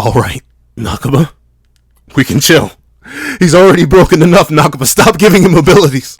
Alright, Nakaba, we can chill. He's already broken enough, Nakaba. Stop giving him abilities.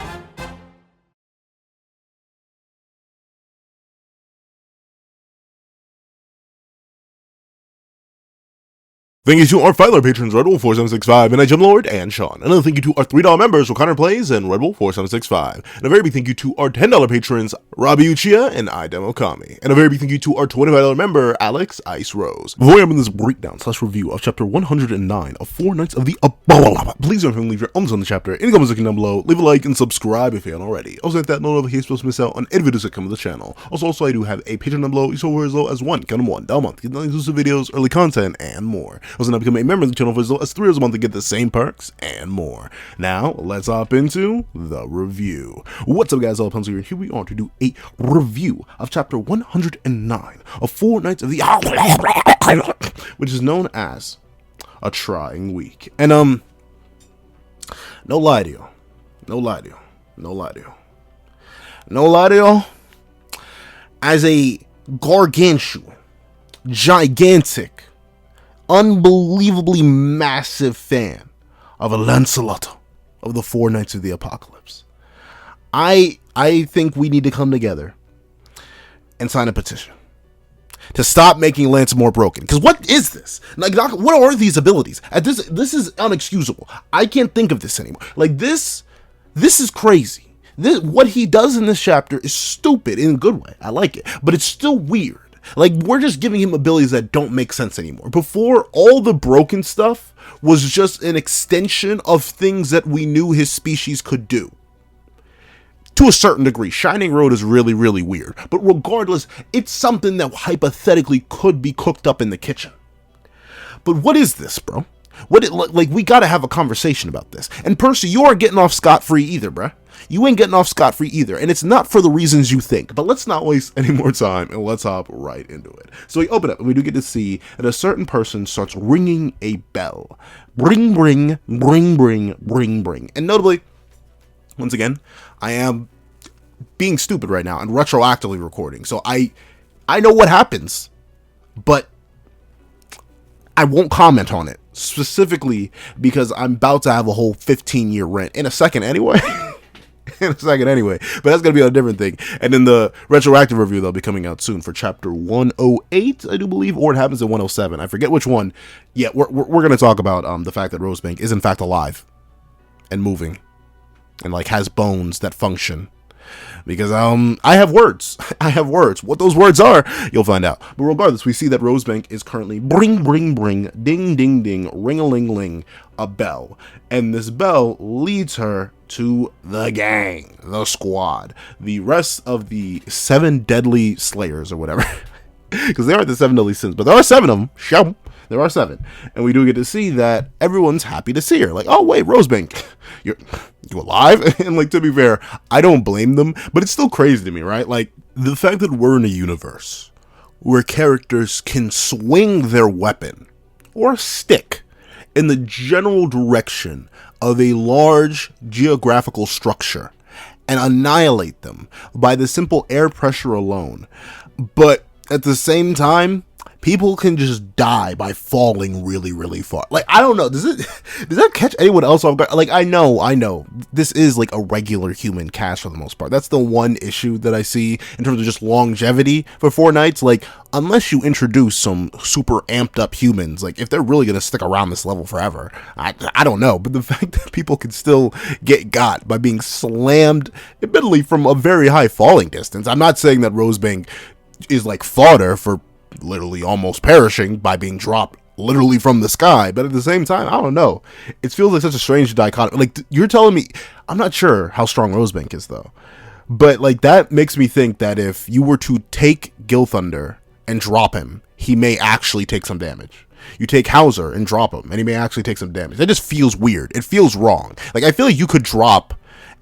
Thank you to our $5 patrons, Redbull4765, and Lord and Sean. Another thank you to our $3 members, O'Connor Plays and Redbull4765. And a very big thank you to our $10 patrons, Robbie Uchiha and iDemokami. And a very big thank you to our $25 member, Alex Ice Rose. Before I open this breakdown / review of chapter 109 of Four Knights of the Apocalypse, please don't forget to leave your comments on the chapter in the comments section down below. Leave a like and subscribe if you haven't already. Also hit that notification to miss out on any videos that come to the channel. Also, I do have a Patreon down below. You saw as low as $1 a month. Get exclusive videos, early content, and more. Also, now become a member of the channel for as low as $3 a month to get the same perks and more. Now, let's hop into the review. What's up, guys? All Pencil here. Here we are to do a review of chapter 109 of Four Knights of the Apocalypse, which is known as a trying week. And no lie to you, as a gargantuan, gigantic, unbelievably massive fan of a Lancelot of the Four Knights of the Apocalypse, I think we need to come together and sign a petition to stop making Lance more broken. Because what is this? Like, what are these abilities? This is unexcusable. I can't think of this anymore. Like, this is crazy. What he does in this chapter is stupid in a good way. I like it, but it's still weird. Like, we're just giving him abilities that don't make sense anymore. Before, all the broken stuff was just an extension of things that we knew his species could do. To a certain degree, Shining Road is really, really weird. But regardless, it's something that hypothetically could be cooked up in the kitchen. But what is this, bro? We gotta have a conversation about this. And Percy, you aren't getting off scot-free either, bruh. You ain't getting off scot-free either, and it's not for the reasons you think. But let's not waste any more time, and let's hop right into it. So we open up, and we do get to see that a certain person starts ringing a bell. Bring, bring, bring, bring, bring, bring. And notably, once again, I am being stupid right now and retroactively recording. So I know what happens, but I won't comment on it. Specifically because I'm about to have a whole 15-year rant in a second anyway. But that's gonna be a different thing. And then the retroactive review, they'll be coming out soon for chapter 108, I do believe, or it happens in 107. I forget which one. Yeah, we're gonna talk about the fact that Rosebank is in fact alive and moving and like has bones that function. Because I have words. What those words are, you'll find out. But regardless, we see that Rosebank is currently bring, bring, bring, ding, ding, ding, ring-a-ling-ling, a bell. And this bell leads her to the gang, the squad, the rest of the 7 deadly slayers or whatever. Because they aren't the 7 deadly sins, but there are 7 of them. Show. There are 7. And we do get to see that everyone's happy to see her. Like, oh, wait, Rosebank, you alive? And, like, to be fair, I don't blame them, but it's still crazy to me, right? Like, the fact that we're in a universe where characters can swing their weapon or stick in the general direction of a large geographical structure and annihilate them by the simple air pressure alone. But at the same time, people can just die by falling really, really far. Like, I don't know. Does that catch anyone else off guard? Like, I know. This is like a regular human cast for the most part. That's the one issue that I see in terms of just longevity for Four Knights. Like, unless you introduce some super amped up humans, like if they're really going to stick around this level forever, I don't know. But the fact that people can still get got by being slammed, admittedly, from a very high falling distance. I'm not saying that Rosebank is like fodder for literally almost perishing by being dropped literally from the sky, but at the same time, I don't know, it feels like such a strange dichotomy. Like, you're telling me, I'm not sure how strong Rosebank is though, but like that makes me think that if you were to take Gilthunder and drop him, he may actually take some damage. You take Hauser and drop him, and he may actually take some damage. That just feels weird. It feels wrong. Like, I feel like you could drop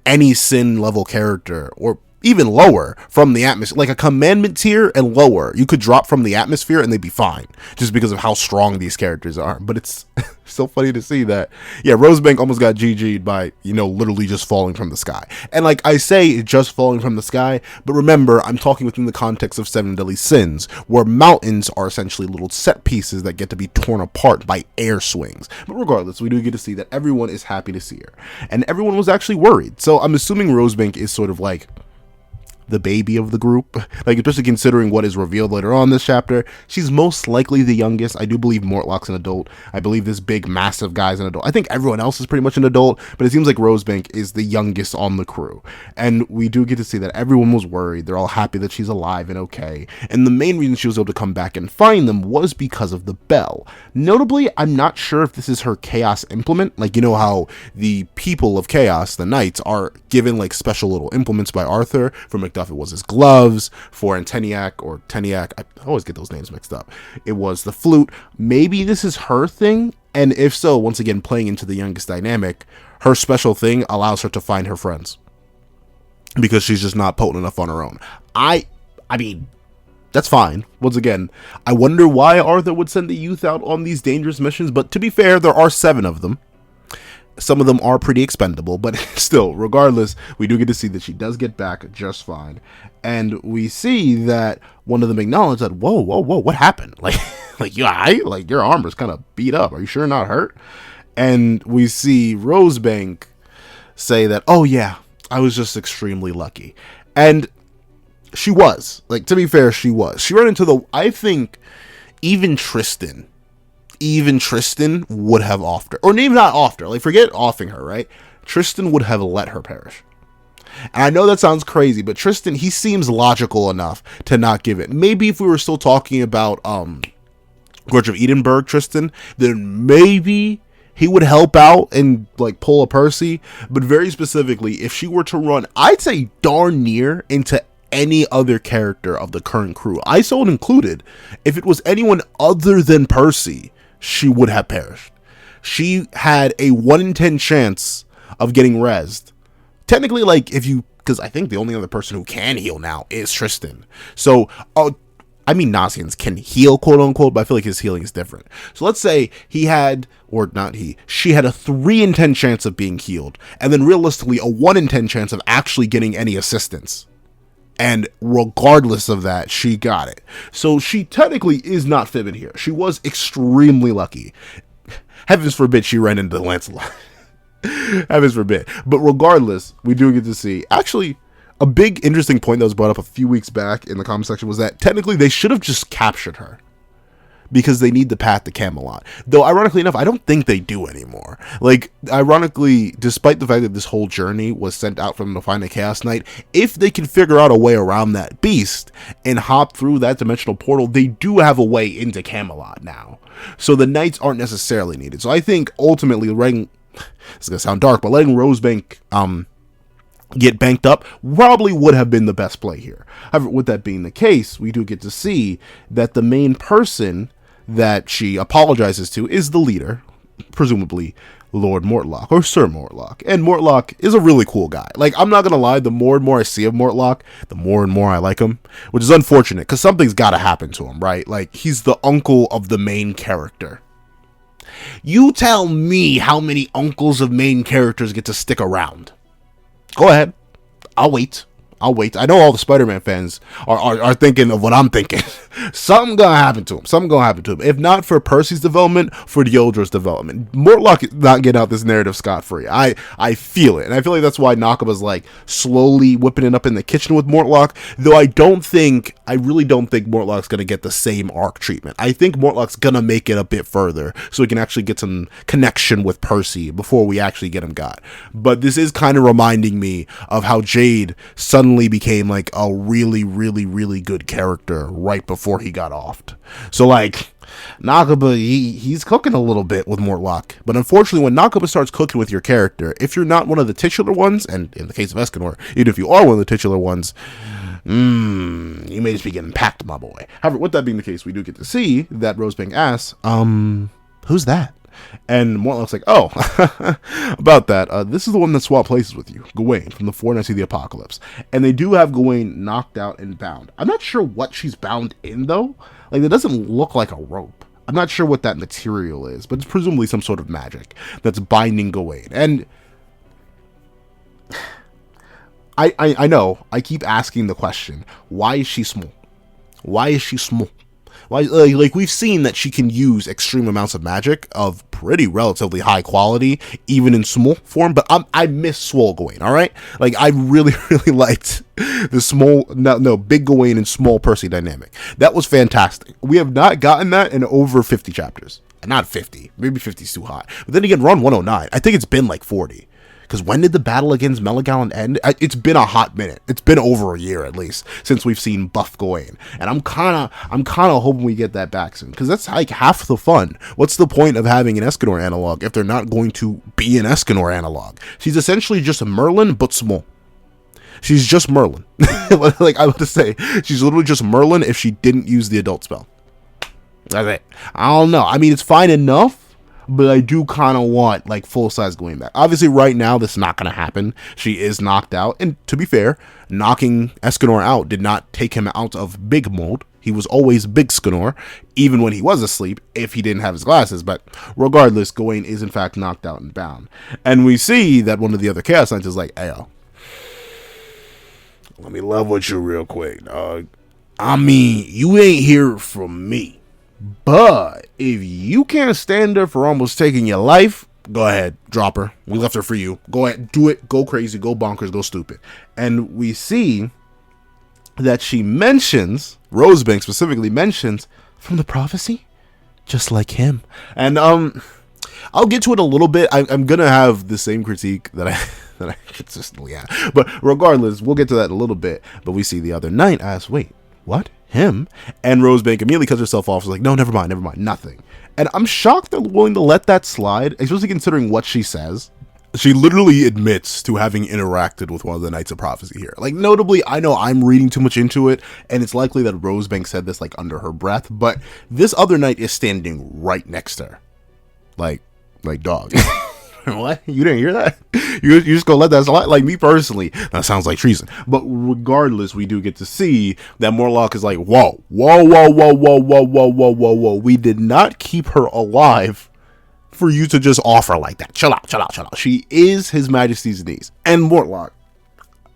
any sin level character, or even lower from the atmosphere, like a commandment tier and lower. You could drop from the atmosphere and they'd be fine, just because of how strong these characters are. But it's so funny to see that, yeah, Rosebank almost got GG'd by, literally just falling from the sky. And like I say, just falling from the sky, but remember, I'm talking within the context of Seven Deadly Sins, where mountains are essentially little set pieces that get to be torn apart by air swings. But regardless, we do get to see that everyone is happy to see her, and everyone was actually worried. So I'm assuming Rosebank is sort of like the baby of the group, like especially considering what is revealed later on in this chapter. She's most likely the youngest. I do believe Mortlock's an adult. I believe this big massive guy's an adult. I think everyone else is pretty much an adult, but it seems like Rosebank is the youngest on the crew. And we do get to see that everyone was worried. They're all happy that she's alive and okay, and the main reason she was able to come back and find them was because of the bell. Notably, I'm not sure if this is her chaos implement. Like, how the people of chaos, the knights, are given like special little implements by Arthur. For Macduff, it was his gloves. For Anteniac or Teniac, I always get those names mixed up, it was the flute. Maybe this is her thing, and if so, once again, playing into the youngest dynamic, her special thing allows her to find her friends, because she's just not potent enough on her own. I mean, that's fine. Once again, I wonder why Arthur would send the youth out on these dangerous missions, but to be fair, there are 7 of them. Some of them are pretty expendable, but still, regardless, we do get to see that she does get back just fine. And we see that one of them acknowledged that, whoa, what happened? Like your armor's kind of beat up. Are you sure you're not hurt? And we see Rosebank say that, oh yeah, I was just extremely lucky. And she was. Like, to be fair, she was. She ran into I think, even Tristan would have offed her, or even not offed her, like forget offing her, right? Tristan would have let her perish. And I know that sounds crazy, but Tristan, he seems logical enough to not give it. Maybe if we were still talking about Gorge of Edinburgh Tristan, then maybe he would help out and like pull a Percy. But very specifically, if she were to run, I'd say darn near into any other character of the current crew, Isolde included, if it was anyone other than Percy, she would have perished. She had a 1 in 10 chance of getting rezzed. Technically, like, because I think the only other person who can heal now is Tristan. So, Nasians can heal, quote unquote, but I feel like his healing is different. So let's say she had a 3 in 10 chance of being healed, and then realistically a 1 in 10 chance of actually getting any assistance. And regardless of that, she got it. So she technically is not fibbing here. She was extremely lucky. Heavens forbid she ran into Lancelot. Heavens forbid. But regardless, we do get to see, actually, a big interesting point that was brought up a few weeks back in the comment section was that technically they should have just captured her, because they need the path to Camelot. Though, ironically enough, I don't think they do anymore. Like, ironically, despite the fact that this whole journey was sent out for them to find a Chaos Knight, if they can figure out a way around that beast and hop through that dimensional portal, they do have a way into Camelot now. So the Knights aren't necessarily needed. So I think, ultimately, this is going to sound dark, but letting Rosebank get banked up probably would have been the best play here. However, with that being the case, we do get to see that the main person that she apologizes to is the leader, presumably Lord Mortlock or Sir Mortlock. And Mortlock is a really cool guy. Like, I'm not gonna lie, the more and more I see of Mortlock, the more and more I like him, which is unfortunate because something's gotta happen to him, right? Like, he's the uncle of the main character. You tell me how many uncles of main characters get to stick around. Go ahead. I'll wait. I know all the Spider-Man fans are thinking of what I'm thinking. Something gonna happen to him. If not for Percy's development, for Diodra's development. Mortlock is not getting out this narrative scot-free. I feel it. And I feel like that's why Nakaba's like slowly whipping it up in the kitchen with Mortlock. Though I really don't think Mortlock's gonna get the same arc treatment. I think Mortlock's gonna make it a bit further so he can actually get some connection with Percy before we actually get him got. But this is kind of reminding me of how Jade suddenly became like a really, really, really good character right before he got offed. So like, Nakaba, he's cooking a little bit with Mortlock. But unfortunately, when Nakaba starts cooking with your character, if you're not one of the titular ones, and in the case of Escanor, even if you are one of the titular ones, you may just be getting packed, my boy. However, with that being the case, we do get to see that Rosebank asks, who's that? And Mortlock's like, oh, about that, this is the one that swapped places with you, Gawain, from the Four Knights of the Apocalypse. And they do have Gawain knocked out and bound. I'm not sure what she's bound in, though. Like, it doesn't look like a rope. I'm not sure what that material is, but it's presumably some sort of magic that's binding Gawain. And I know, I keep asking the question, why is she small? Why is she small? Why, like, we've seen that she can use extreme amounts of magic of pretty relatively high quality, even in small form, but I miss Swole Gawain, alright? Like, I really, really liked the small, big Gawain and small Percy dynamic. That was fantastic. We have not gotten that in over 50 chapters. Not 50, maybe 50 is too high. But then again, run 109, I think it's been like 40. Because when did the battle against Meliodas end? It's been a hot minute. It's been over a year at least since we've seen buff Gawain, and I'm kind of hoping we get that back soon. Because that's like half the fun. What's the point of having an Escanor analog if they're not going to be an Escanor analog? She's essentially just a Merlin, but small. She's just Merlin. Like I would say, she's literally just Merlin if she didn't use the adult spell. That's it. I don't know. I mean, it's fine enough. But I do kind of want, like, full-size Gawain back. Obviously, right now, this is not going to happen. She is knocked out. And to be fair, knocking Escanor out did not take him out of big mode. He was always big Escanor, even when he was asleep, if he didn't have his glasses. But regardless, Gawain is, in fact, knocked out and bound. And we see that one of the other Chaos Knights is like, hey, yo, let me level with you real quick, dog. I mean, you ain't here from me. But if you can't stand her for almost taking your life, go ahead, drop her. We left her for you. Go ahead, do it. Go crazy, go bonkers, go stupid. And we see that she mentions, Rosebank specifically mentions, from the prophecy, just like him. And I'll get to it a little bit. I'm gonna have the same critique that I consistently have. But regardless, we'll get to that in a little bit. But we see the other knight ask, wait, what? Him? And Rosebank immediately cuts herself off. She's like, no, never mind, nothing. And I'm shocked they're willing to let that slide, especially considering what she says. She literally admits to having interacted with one of the Knights of Prophecy here. Like, notably, I know I'm reading too much into it, and it's likely that Rosebank said this, like, under her breath, but this other knight is standing right next to her. Like dog. What? You didn't hear that? You just gonna let that slide? Like, me personally, that sounds like treason. But regardless, we do get to see that Mortlock is like, whoa. We did not keep her alive for you to just offer like that. Chill out. She is His Majesty's niece. And Mortlock,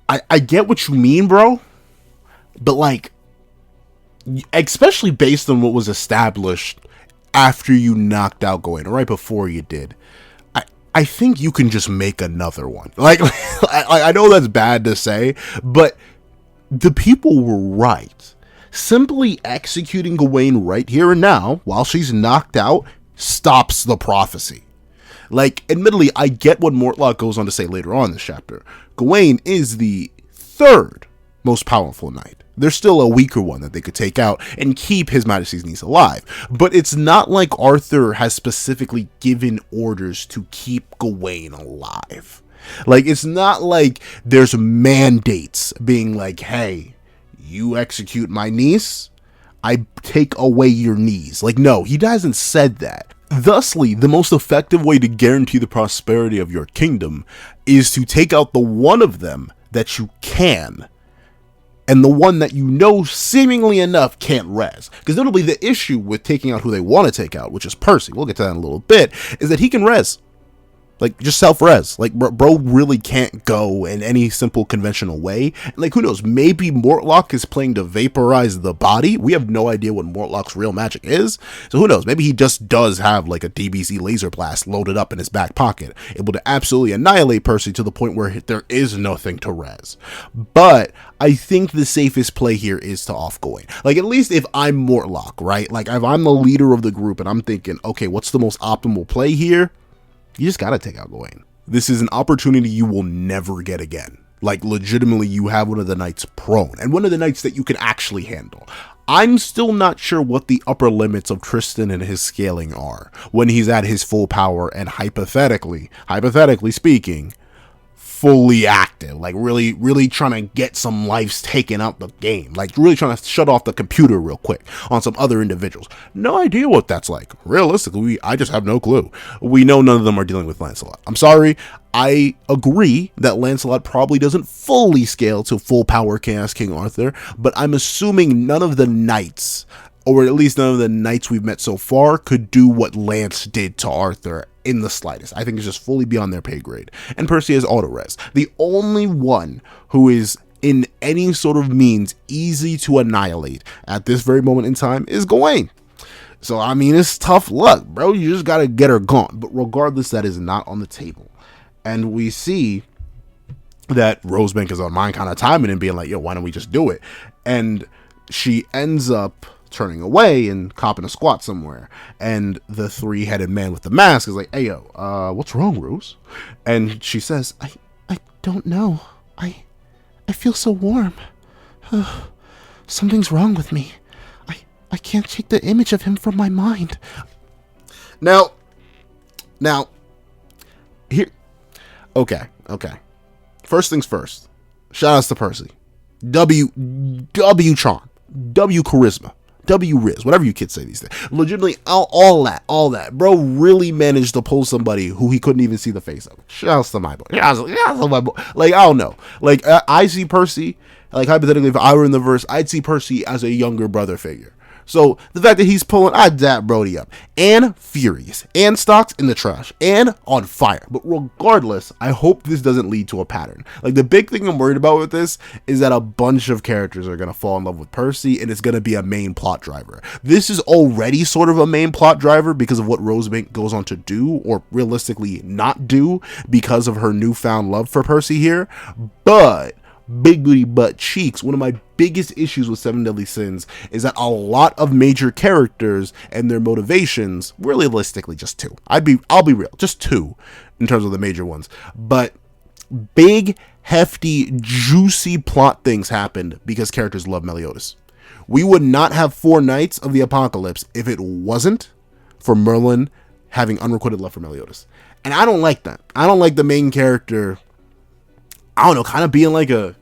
I get what you mean, bro. But, like, especially based on what was established after you knocked out Gawain, or right before you did, I think you can just make another one. Like, I know that's bad to say, but the people were right. Simply executing Gawain right here and now, while she's knocked out, stops the prophecy. Like, admittedly, I get what Mortlock goes on to say later on in this chapter. Gawain is the third most powerful knight. There's still a weaker one that they could take out and keep His Majesty's niece alive. But it's not like Arthur has specifically given orders to keep Gawain alive. Like, it's not like there's mandates being like, hey, you execute my niece, I take away your knees. Like, no, he hasn't said that. Thusly, the most effective way to guarantee the prosperity of your kingdom is to take out the one of them that you can, and the one that you know seemingly enough can't res. Because notably, the issue with taking out who they want to take out, which is Percy, we'll get to that in a little bit, is that he can res. Like, just self-res. Like, bro really can't go in any simple conventional way. And, like, who knows? Maybe Mortlock is playing to vaporize the body. We have no idea what Mortlock's real magic is. So who knows? Maybe he just does have, like, a DBZ laser blast loaded up in his back pocket, able to absolutely annihilate Percy to the point where there is nothing to res. But I think the safest play here is to off Gawain. Like, at least if I'm Mortlock, right? Like, if I'm the leader of the group and I'm thinking, okay, what's the most optimal play here? You just gotta take out Gawain. This is an opportunity you will never get again. Like, legitimately, you have one of the knights prone, and one of the knights that you can actually handle. I'm still not sure what the upper limits of Tristan and his scaling are when he's at his full power and hypothetically speaking, fully active, like really trying to get some lives taken out the game, like really trying to shut off the computer real quick on some other individuals. No idea what that's like. Realistically, I just have no clue. We know none of them are dealing with Lancelot. I'm sorry. I agree that Lancelot probably doesn't fully scale to full power Chaos King Arthur, but I'm assuming none of the knights, or at least none of the knights we've met so far, could do what Lance did to Arthur in the slightest. I think it's just fully beyond their pay grade. And Percy has auto res. The only one who is in any sort of means easy to annihilate at this very moment in time is Gawain. So, I mean, it's tough luck, bro. You just gotta get her gone. But regardless, that is not on the table. And we see that Rosebank is on mine kind of timing and being like, yo, why don't we just do it? And she ends up turning away and copping a squat somewhere, and the three-headed man with the mask is like, hey yo, what's wrong, Rose? And she says, I don't know, I feel so warm. Something's wrong with me. I can't shake the image of him from my mind. Now here, okay, first things first, shout outs to Percy. W charm, W charisma, W Riz, whatever you kids say these days. Legitimately, all that. Bro really managed to pull somebody who he couldn't even see the face of. Shouts to my boy. Shouts to my boy. Like, I don't know. Like, I see Percy, like, hypothetically, if I were in the verse, I'd see Percy as a younger brother figure. So, the fact that he's pulling, I'd dap Brody up. And furious. And stocks in the trash. And on fire. But regardless, I hope this doesn't lead to a pattern. Like, the big thing I'm worried about with this is that a bunch of characters are going to fall in love with Percy, and it's going to be a main plot driver. This is already sort of a main plot driver because of what Rosebank goes on to do, or realistically not do, because of her newfound love for Percy here. But big booty butt cheeks, one of my biggest issues with Seven Deadly Sins is that a lot of major characters and their motivations, realistically just two. I'll be real, just two in terms of the major ones. But big, hefty, juicy plot things happened because characters love Meliodas. We would not have Four Knights of the Apocalypse if it wasn't for Merlin having unrequited love for Meliodas. And I don't like that. I don't like the main character, I don't know, kind of being like a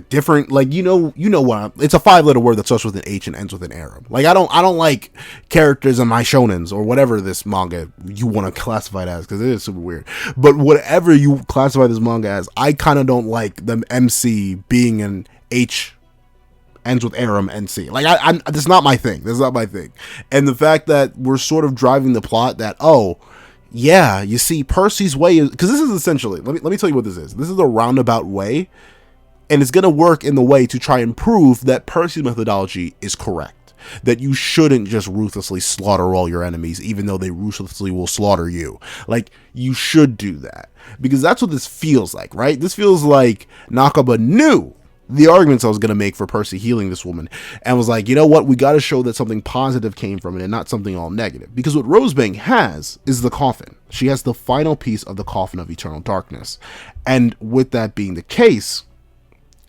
different, like, you know what, it's a 5-letter word that starts with an H and ends with an Arab. Like, I don't like characters in my shonens or whatever this manga you want to classify it as, because it is super weird. But whatever you classify this manga as, I kind of don't like the MC being an H ends with Aram NC. Like, that's not my thing. That's not my thing. And the fact that we're sort of driving the plot that, oh, yeah, you see, Percy's way is, because this is essentially, let me tell you what this is. This is a roundabout way, and it's going to work in the way to try and prove that Percy's methodology is correct. That you shouldn't just ruthlessly slaughter all your enemies, even though they ruthlessly will slaughter you. Like, you should do that. Because that's what this feels like, right? This feels like Nakaba knew the arguments I was going to make for Percy healing this woman, and was like, you know what, we got to show that something positive came from it and not something all negative. Because what Rosebank has is the coffin. She has the final piece of the coffin of eternal darkness. And with that being the case,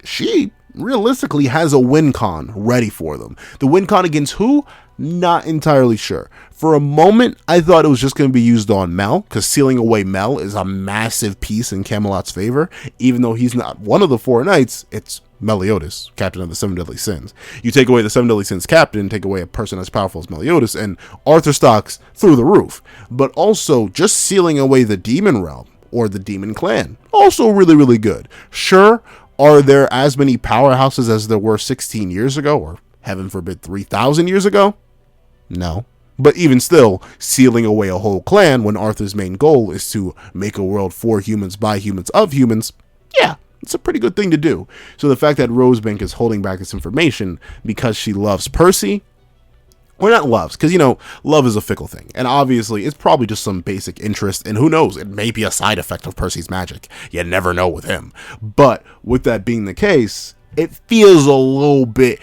she realistically has a win con ready for them. The win con against who? Not entirely sure. For a moment, I thought it was just going to be used on Mel, because sealing away Mel is a massive piece in Camelot's favor. Even though he's not one of the four knights, it's Meliodas, captain of the Seven Deadly Sins. You take away the Seven Deadly Sins captain, take away a person as powerful as Meliodas, and Arthur stocks through the roof. But also, just sealing away the demon realm, or the demon clan, also really, really good. Sure, are there as many powerhouses as there were 16 years ago, or heaven forbid 3,000 years ago? No. But even still, sealing away a whole clan when Arthur's main goal is to make a world for humans, by humans, of humans, yeah, it's a pretty good thing to do. So the fact that Rosebank is holding back this information because she loves Percy, or not loves, because, you know, love is a fickle thing. And obviously, it's probably just some basic interest, and who knows, it may be a side effect of Percy's magic. You never know with him. But with that being the case, it feels a little bit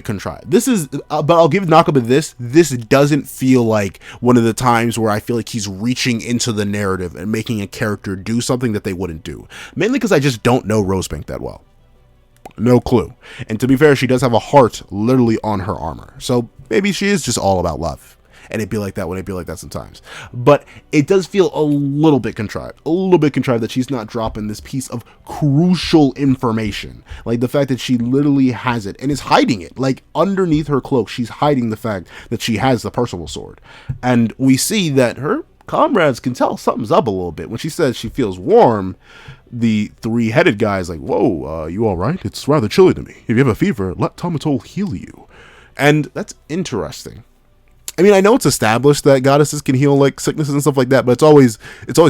contrived. This is, but I'll give Nakaba this doesn't feel like one of the times where I feel like he's reaching into the narrative and making a character do something that they wouldn't do. Mainly because I just don't know Rosebank that well. No clue. And to be fair, she does have a heart literally on her armor. So maybe she is just all about love. and it'd be like that when it'd be like that sometimes. But it does feel a little bit contrived that she's not dropping this piece of crucial information. Like the fact that she literally has it and is hiding it. Like underneath her cloak, she's hiding the fact that she has the Percival sword. And we see that her comrades can tell something's up a little bit. When she says she feels warm, the three-headed guy's like, whoa, you all right? It's rather chilly to me. If you have a fever, let Tamatol heal you. And that's interesting. I mean, I know it's established that goddesses can heal like sicknesses and stuff like that, but it's always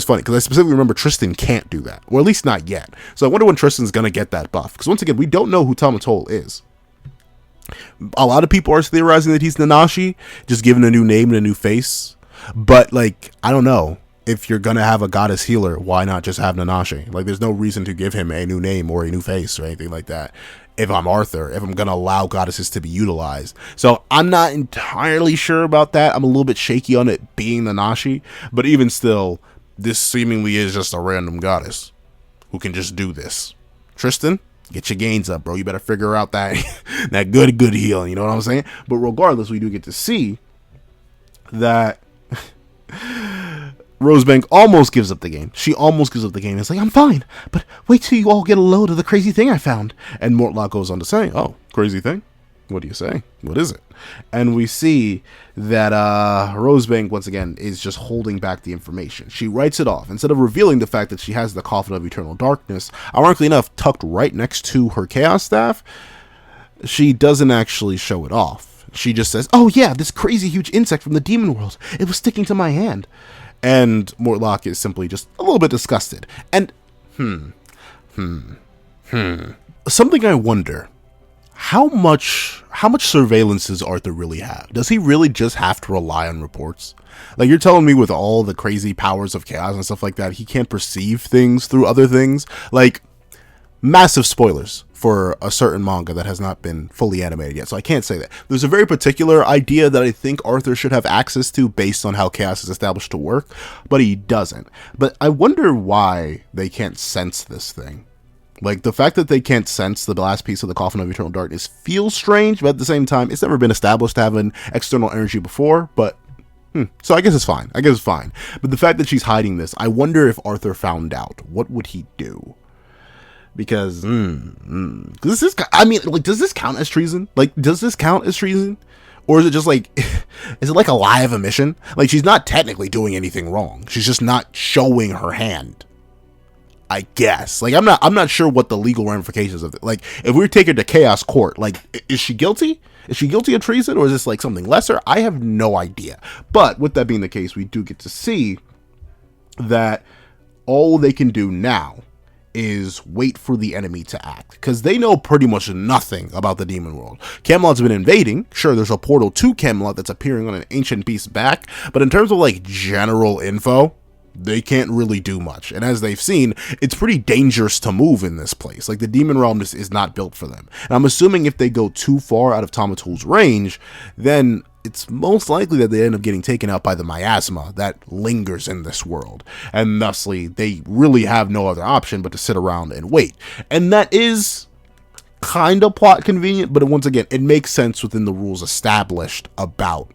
funny because I specifically remember Tristan can't do that, or at least not yet. So I wonder when Tristan's gonna get that buff, because once again, we don't know who Tamatol is. A lot of people are theorizing that he's Nanashi, just given a new name and a new face. But like, I don't know. If you're gonna have a goddess healer, why not just have Nanashi? Like, there's no reason to give him a new name or a new face or anything like that. If I'm Arthur, if I'm gonna allow goddesses to be utilized. So I'm not entirely sure about that. I'm a little bit shaky on it being Nanashi, but even still, this seemingly is just a random goddess who can just do this. Tristan, get your gains up, bro. You better figure out that that good healing, you know what I'm saying? But regardless, we do get to see that Rosebank almost gives up the game. She almost gives up the game. It's like, I'm fine, but wait till you all get a load of the crazy thing I found. And Mortlock goes on to say, oh, crazy thing? What do you say? What is it? And we see that Rosebank, once again, is just holding back the information. She writes it off. Instead of revealing the fact that she has the Coffin of Eternal Darkness, ironically enough, tucked right next to her Chaos Staff, she doesn't actually show it off. She just says, oh yeah, this crazy huge insect from the demon world. It was sticking to my hand. And Mortlock is simply just a little bit disgusted. And, something I wonder, how much surveillance does Arthur really have? Does he really just have to rely on reports? Like, you're telling me with all the crazy powers of chaos and stuff like that, he can't perceive things through other things? Like, massive spoilers for a certain manga that has not been fully animated yet, so I can't say that. There's a very particular idea that I think Arthur should have access to based on how chaos is established to work, but he doesn't. But I wonder why they can't sense this thing. Like, the fact that they can't sense the last piece of the Coffin of Eternal Darkness feels strange, but at the same time, it's never been established to have an external energy before, but so I guess it's fine. But the fact that she's hiding this, I wonder if Arthur found out, what would he do? Because, this is, I mean, like, does this count as treason? Like, does this count as treason? Or is it just like, is it like a lie of omission? Like, she's not technically doing anything wrong. She's just not showing her hand, I guess. Like, I'm not sure what the legal ramifications of it. Like, if we take her to Chaos Court, like, is she guilty? Is she guilty of treason, or is this like something lesser? I have no idea. But with that being the case, we do get to see that all they can do now is wait for the enemy to act, because they know pretty much nothing about the demon world. Camelot's been invading. Sure, there's a portal to Camelot that's appearing on an ancient beast back, but in terms of like general info, they can't really do much. And as they've seen, it's pretty dangerous to move in this place. Like, the demon realm is not built for them. And I'm assuming if they go too far out of Tamatol's range, then it's most likely that they end up getting taken out by the miasma that lingers in this world. And thusly, they really have no other option but to sit around and wait. And that is kind of plot convenient, but once again, it makes sense within the rules established about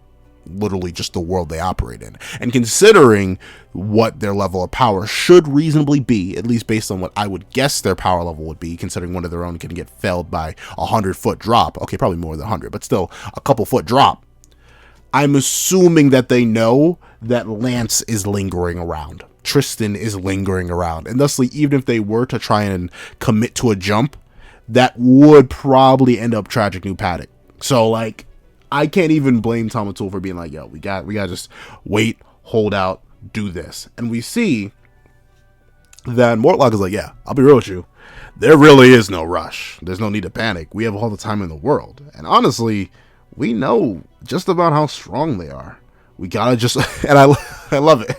literally just the world they operate in. And considering what their level of power should reasonably be, at least based on what I would guess their power level would be, considering one of their own can get felled by 100-foot drop. Okay, probably more than 100, but still a couple foot drop. I'm assuming that they know that Lance is lingering around. Tristan is lingering around. And thusly, even if they were to try and commit to a jump, that would probably end up tragic new paddock. So, like, I can't even blame Tamatol for being like, yo, we got to just wait, hold out, do this. And we see that Mortlock is like, yeah, I'll be real with you. There really is no rush. There's no need to panic. We have all the time in the world. And honestly, we know just about how strong they are. We gotta just, and I love it.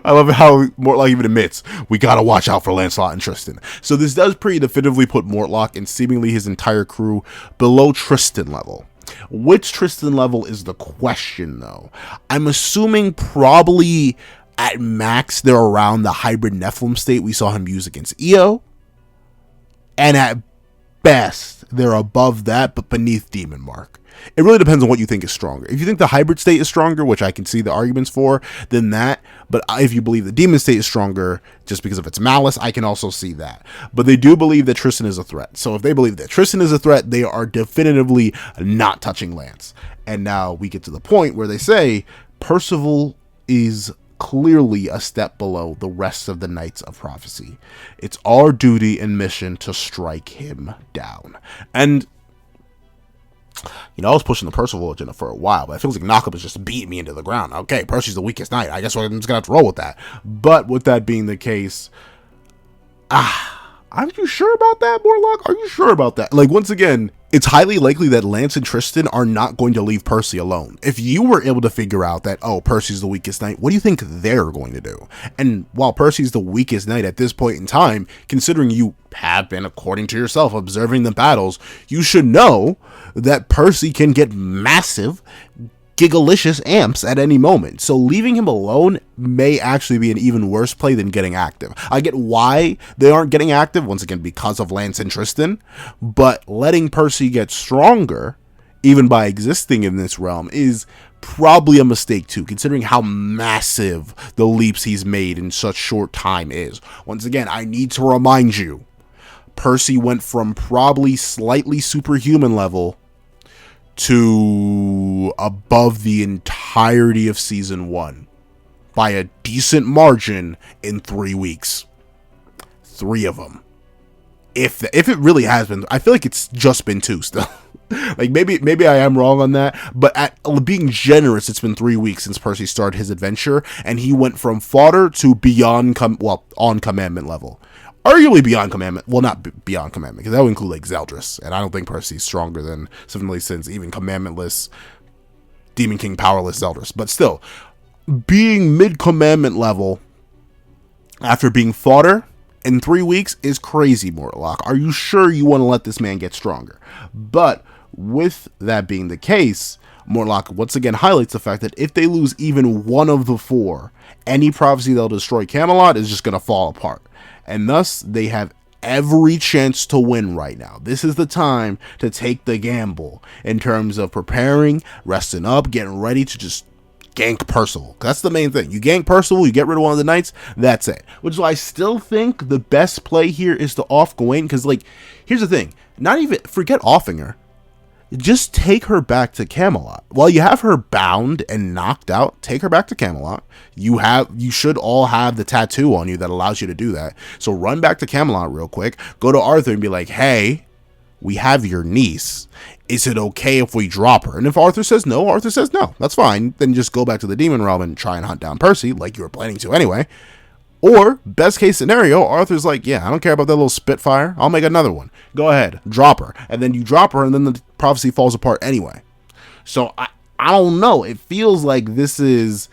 I love how Mortlock even admits, we gotta watch out for Lancelot and Tristan. So this does pretty definitively put Mortlock and seemingly his entire crew below Tristan level. Which Tristan level is the question, though? I'm assuming probably at max they're around the hybrid Nephilim state we saw him use against Io. And at best, they're above that, but beneath Demon Mark. It really depends on what you think is stronger. If you think the hybrid state is stronger, which I can see the arguments for, then that. But if you believe the demon state is stronger just because of its malice, I can also see that. But they do believe that Tristan is a threat. So if they believe that Tristan is a threat, they are definitively not touching Lance. And now we get to the point where they say Percival is clearly a step below the rest of the Knights of Prophecy. It's our duty and mission to strike him down. And I was pushing the Percival agenda for a while, but it feels like Knockup is just beating me into the ground. Okay, Percy's the weakest knight. I guess I'm just gonna have to roll with that. But with that being the case, are you sure about that, Morlock? Are you sure about that? Like, once again, it's highly likely that Lance and Tristan are not going to leave Percy alone. If you were able to figure out that, oh, Percy's the weakest knight, what do you think they're going to do? And while Percy's the weakest knight at this point in time, considering you have been, according to yourself, observing the battles, you should know that Percy can get massive, gigalicious amps at any moment. So leaving him alone may actually be an even worse play than getting active. I get why they aren't getting active, once again, because of Lance and Tristan, but letting Percy get stronger, even by existing in this realm, is probably a mistake too, considering how massive the leaps he's made in such short time is. Once again, I need to remind you, Percy went from probably slightly superhuman level to above the entirety of season 1 by a decent margin in 3 weeks. 3 of them. If it really has been, I feel like it's just been 2 still. Like, maybe I am wrong on that, but at being generous, it's been 3 weeks since Percy started his adventure, and he went from fodder to beyond on commandment level. Arguably beyond commandment. Well, not beyond commandment, because that would include, like, Zeldris. And I don't think Percy's stronger than sevendeadlysins, even commandentless, Demon King powerless Zeldris. But still, being mid-commandment level after being fodder in 3 weeks is crazy, Mortlock. Are you sure you want to let this man get stronger? But with that being the case, Mortlock once again highlights the fact that if they lose even one of the 4, any prophecy that'll destroy Camelot is just going to fall apart. And thus, they have every chance to win right now. This is the time to take the gamble in terms of preparing, resting up, getting ready to just gank Percival. That's the main thing. You gank Percival, you get rid of one of the knights, that's it. Which is why I still think the best play here is to off Gawain, because, like, here's the thing. Not even, forget offing her. Just take her back to Camelot. While you have her bound and knocked out, take her back to Camelot. You should all have the tattoo on you that allows you to do that. So run back to Camelot real quick. Go to Arthur and be like, hey, we have your niece. Is it okay if we drop her? And if Arthur says no, Arthur says no. That's fine. Then just go back to the demon realm and try and hunt down Percy, like you were planning to anyway. Or, best case scenario, Arthur's like, yeah, I don't care about that little Spitfire. I'll make another one. Go ahead. Drop her. And then you drop her, and then the prophecy falls apart anyway. So, I don't know. It feels like this is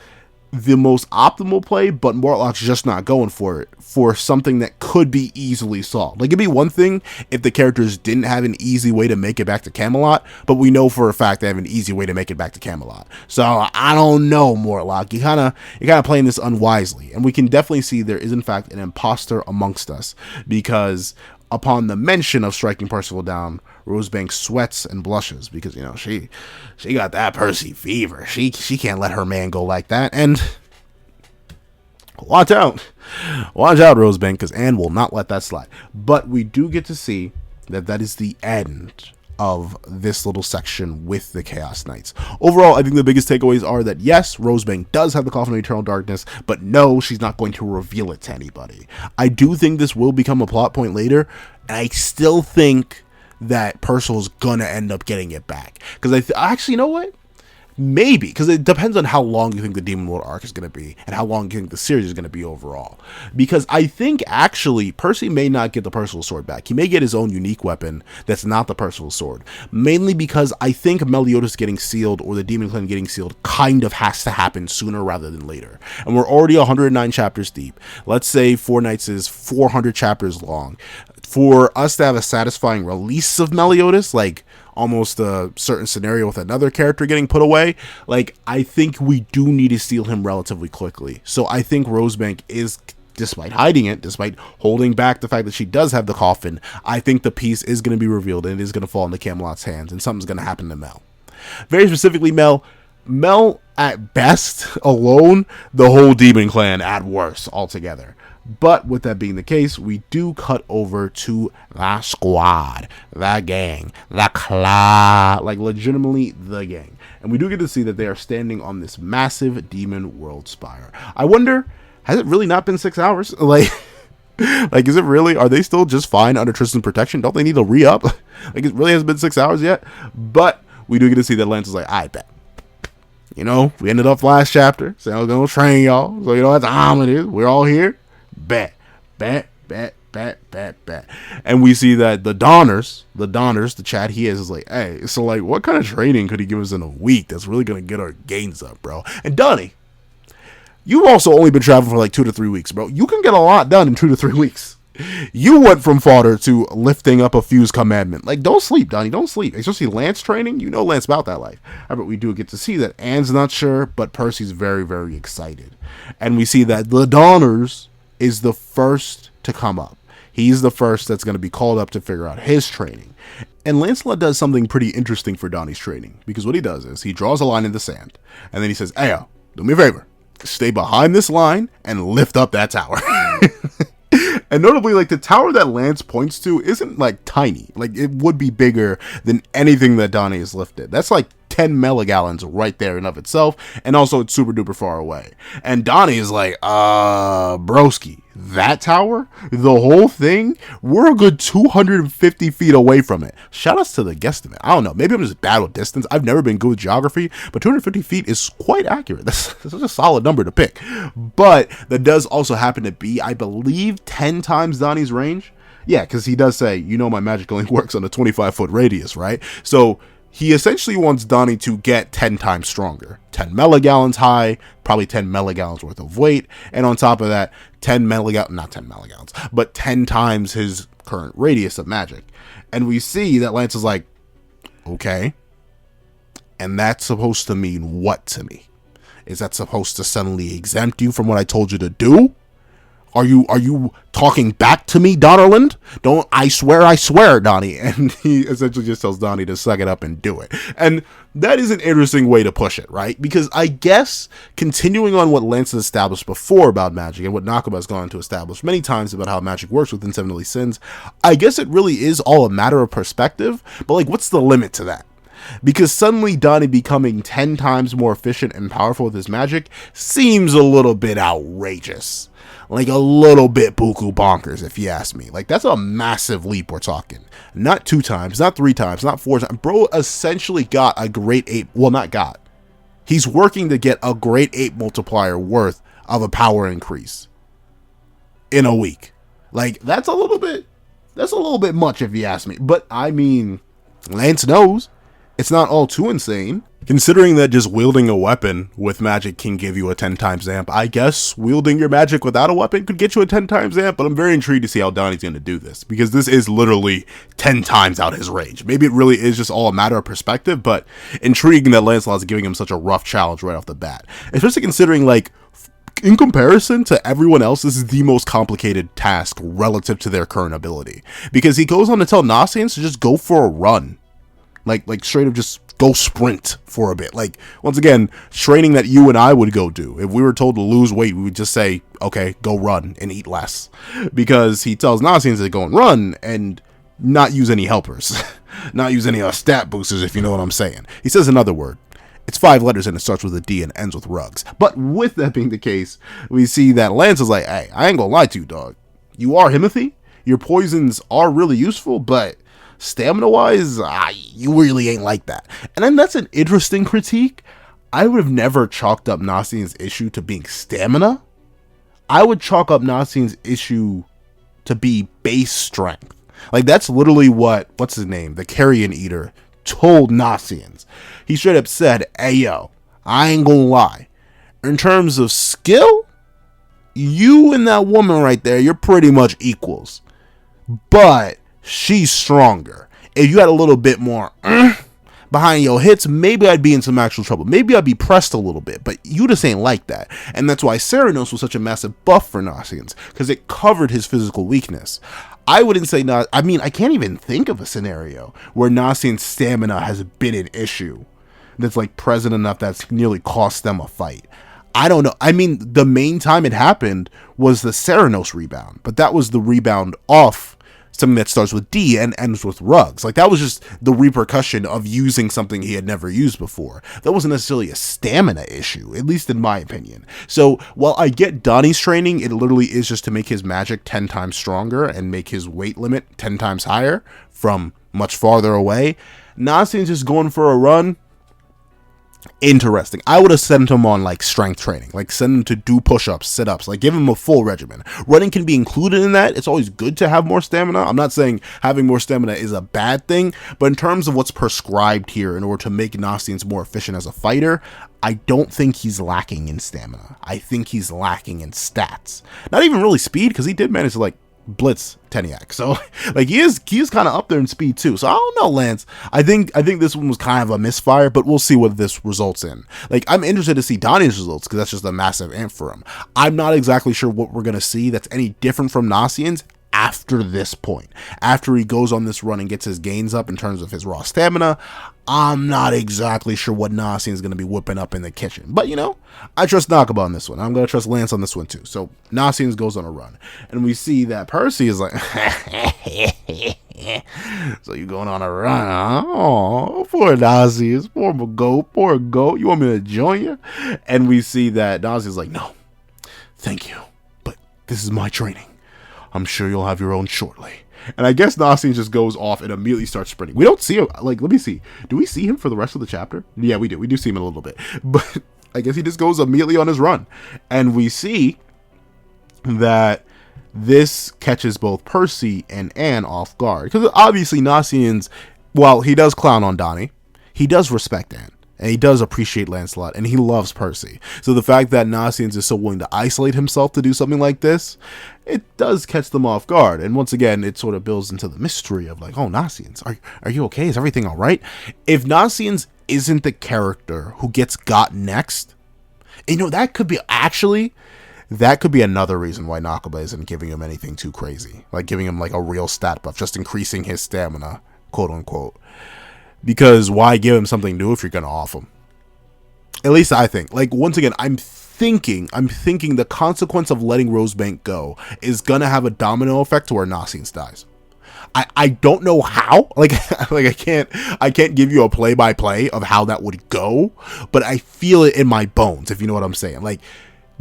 the most optimal play, but Mortlock's just not going for it for something that could be easily solved. Like, it'd be one thing if the characters didn't have an easy way to make it back to Camelot, but we know for a fact they have an easy way to make it back to Camelot. So I don't know, Mortlock. You're kind of playing this unwisely, and we can definitely see there is in fact an imposter amongst us, because upon the mention of striking Percival down, Rosebank sweats and blushes because, she got that Percy fever. She can't let her man go like that. And watch out, Rosebank, because Anne will not let that slide. But we do get to see that is the end of this little section with the Chaos Knights. Overall, I think the biggest takeaways are that yes, Rosebank does have the Coffin of Eternal Darkness, but no, she's not going to reveal it to anybody. I do think this will become a plot point later, and I still think that Percival's gonna end up getting it back. Because actually, you know what? Maybe, because it depends on how long you think the Demon Lord arc is going to be and how long you think the series is going to be overall. Because I think, actually, Percy may not get the Percival sword back. He may get his own unique weapon that's not the Percival sword. Mainly because I think Meliodas getting sealed or the Demon Clan getting sealed kind of has to happen sooner rather than later. And we're already 109 chapters deep. Let's say Four Knights is 400 chapters long. For us to have a satisfying release of Meliodas, like almost a certain scenario with another character getting put away, like, I think we do need to steal him relatively quickly. So I think Rosebank is, despite hiding it, despite holding back the fact that she does have the coffin, I think the piece is going to be revealed and it is going to fall into Camelot's hands and something's going to happen to Mel. Very specifically, Mel at best alone, the whole demon clan at worst altogether. But with that being the case, we do cut over to the squad, the gang, the clan, like legitimately the gang. And we do get to see that they are standing on this massive demon world spire. I wonder, has it really not been 6 hours? Like, is it really? Are they still just fine under Tristan's protection? Don't they need to re-up? Like, it really hasn't been 6 hours yet? But we do get to see that Lance is like, I bet. You know, we ended up last chapter, so I was going to train y'all. So, you know, that's how it is. We're all here. Bet. And we see that the Donners, the Chad he is like, hey, so like, what kind of training could he give us in a week that's really going to get our gains up, bro? And Donnie, you've also only been traveling for like 2 to 3 weeks, bro. You can get a lot done in 2 to 3 weeks. You went from fodder to lifting up a fuse commandment. Like, don't sleep, Donnie, don't sleep. Especially Lance training. You know Lance about that life. But we do get to see that Anne's not sure, but Percy's very, very excited. And we see that the Donners is the first to come up. He's the first that's going to be called up to figure out his training. And Lancelot does something pretty interesting for Donnie's training. Because what he does is he draws a line in the sand. And then he says, hey, do me a favor. Stay behind this line and lift up that tower. And notably, like, the tower that Lance points to isn't, like, tiny. Like, it would be bigger than anything that Donnie has lifted. That's, like, 10 melagallons right there in of itself. And also, it's super duper far away. And Donnie is like, broski, that tower? The whole thing? We're a good 250 feet away from it. Shout outs to the guesstimate. I don't know. Maybe I'm just bad with distance. I've never been good with geography. But 250 feet is quite accurate. That's a solid number to pick. But that does also happen to be, I believe, 10 times Donnie's range. Yeah, because he does say, you know my magic only works on a 25-foot radius, right? So he essentially wants Donnie to get 10 times stronger. 10 melagallons high, probably 10 melagallons worth of weight, and on top of that, 10 melagallons, but 10 times his current radius of magic. And we see that Lance is like, okay, and that's supposed to mean what to me? Is that supposed to suddenly exempt you from what I told you to do? Are you talking back to me, Donnerland? Don't, I swear, Donnie. And he essentially just tells Donnie to suck it up and do it. And that is an interesting way to push it, right? Because I guess continuing on what Lance has established before about magic and what Nakaba has gone to establish many times about how magic works within Seven Deadly Sins, I guess it really is all a matter of perspective. But like, what's the limit to that? Because suddenly Donnie becoming 10 times more efficient and powerful with his magic seems a little bit outrageous. Like a little bit buku bonkers, if you ask me. Like, that's a massive leap we're talking. Not 2 times, not 3 times, not 4 times. Bro essentially got a grade 8. Well, not got. He's working to get a grade 8 multiplier worth of a power increase in a week. Like, that's a little bit much, if you ask me. But, I mean, Lance knows. It's not all too insane. Considering that just wielding a weapon with magic can give you a 10 times amp, I guess wielding your magic without a weapon could get you a 10 times amp, but I'm very intrigued to see how Donnie's going to do this, because this is literally 10 times out his range. Maybe it really is just all a matter of perspective, but intriguing that Lancelot's giving him such a rough challenge right off the bat. Especially considering, like, in comparison to everyone else, this is the most complicated task relative to their current ability. Because he goes on to tell Nasians to just go for a run. Like straight up just go sprint for a bit. Like, once again, training that you and I would go do. If we were told to lose weight, we would just say, okay, go run and eat less. Because he tells Nasians to go and run and not use any helpers. Not use any stat boosters, if you know what I'm saying. He says another word. It's 5 letters and it starts with a D and ends with rugs. But with that being the case, we see that Lance is like, hey, I ain't gonna lie to you, dog. You are Himothy. Your poisons are really useful, but stamina-wise, you really ain't like that. And then that's an interesting critique. I would have never chalked up Nasian's issue to being stamina. I would chalk up Nasian's issue to be base strength. Like, that's literally what's his name? The Carrion Eater told Nasians. He straight up said, hey, yo, I ain't gonna lie. In terms of skill, you and that woman right there, you're pretty much equals. But she's stronger. If you had a little bit more behind your hits, maybe I'd be in some actual trouble. Maybe I'd be pressed a little bit, but you just ain't like that. And that's why Serenos was such a massive buff for Nasians, because it covered his physical weakness. I wouldn't say I can't even think of a scenario where Nasian's stamina has been an issue. that's like present enough that's nearly cost them a fight. I don't know. I mean, the main time it happened was the Serenos rebound, but that was the rebound off something that starts with D and ends with rugs. Like, that was just the repercussion of using something he had never used before. That wasn't necessarily a stamina issue, at least in my opinion. So while I get Donnie's training, it literally is just to make his magic 10 times stronger and make his weight limit 10 times higher from much farther away. Nasiens just going for a run. Interesting. I would have sent him on like strength training, like send him to do push-ups, sit-ups, like give him a full regimen. Running can be included in that. It's always good to have more stamina. I'm not saying having more stamina is a bad thing, but in terms of what's prescribed here in order to make Nasiens more efficient as a fighter, I don't think he's lacking in stamina. I think he's lacking in stats. Not even really speed, because he did manage to like blitz Teniac, so like he is kind of up there in speed too. So I don't know, Lance. I think this one was kind of a misfire, but we'll see what this results in. Like, I'm interested to see Donnie's results because that's just a massive amp for him. I'm not exactly sure what we're gonna see that's any different from Nasiens after this point. After he goes on this run and gets his gains up in terms of his raw stamina, I'm not exactly sure what Nasiens is going to be whipping up in the kitchen. But, you know, I trust Nakaba on this one. I'm going to trust Lance on this one, too. So, Nasiens goes on a run. And we see that Percy is like, so you going on a run, huh? Oh, poor Nasiens. Poor goat. You want me to join you? And we see that Nasiens is like, no, thank you. But this is my training. I'm sure you'll have your own shortly. And I guess Nasiens just goes off and immediately starts sprinting. We don't see him. Like, let me see. Do we see him for the rest of the chapter? Yeah, we do. We do see him a little bit. But I guess he just goes immediately on his run. And we see that this catches both Percy and Anne off guard. Because obviously Nasiens, while he does clown on Donnie, he does respect Anne. And he does appreciate Lancelot, and he loves Percy. So the fact that Nasiens is so willing to isolate himself to do something like this, it does catch them off guard. And once again, it sort of builds into the mystery of like, oh, Nasiens, are you okay? Is everything all right? If Nasiens isn't the character who gets got next, you know, that could be another reason why Nakaba isn't giving him anything too crazy. Like giving him like a real stat buff, just increasing his stamina, quote unquote. Because why give him something new if you're going to off him? At least I think. Like, once again, I'm thinking the consequence of letting Rosebank go is going to have a domino effect to where Nasiens dies. I don't know how. Like I can't give you a play-by-play of how that would go, but I feel it in my bones, if you know what I'm saying. Like,